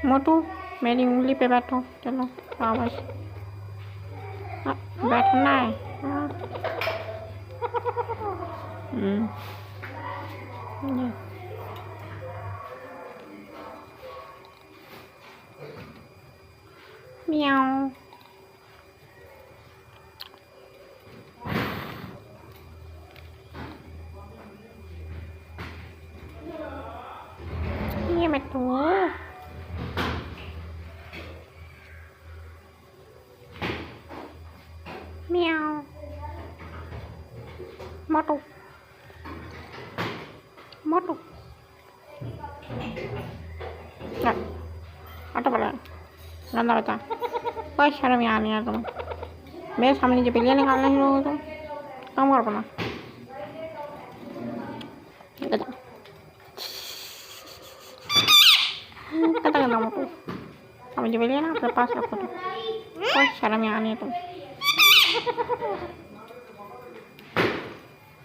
मोटू मेरी उंगली पे बैठो, चलो वापस बैठना है। हाँ। ये म्याऊ। ये मट्टू म्याऊ। मोटू मोटू ऑटो बोला गंदा बच्चा, कोई शर्म ही नहीं है तुम्हें। मेरे सामने जो बिल्लियाँ निकालना ही हो तुम, कम कर अपना। गंदा मोटू, अब जो बिल्लियाँ ना अपने पास रखो तुम, कोई शर्म ही नहीं है तुम।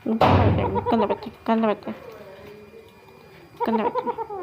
गंदा बच्चे गंदा बच्चे गंदा बच्चे।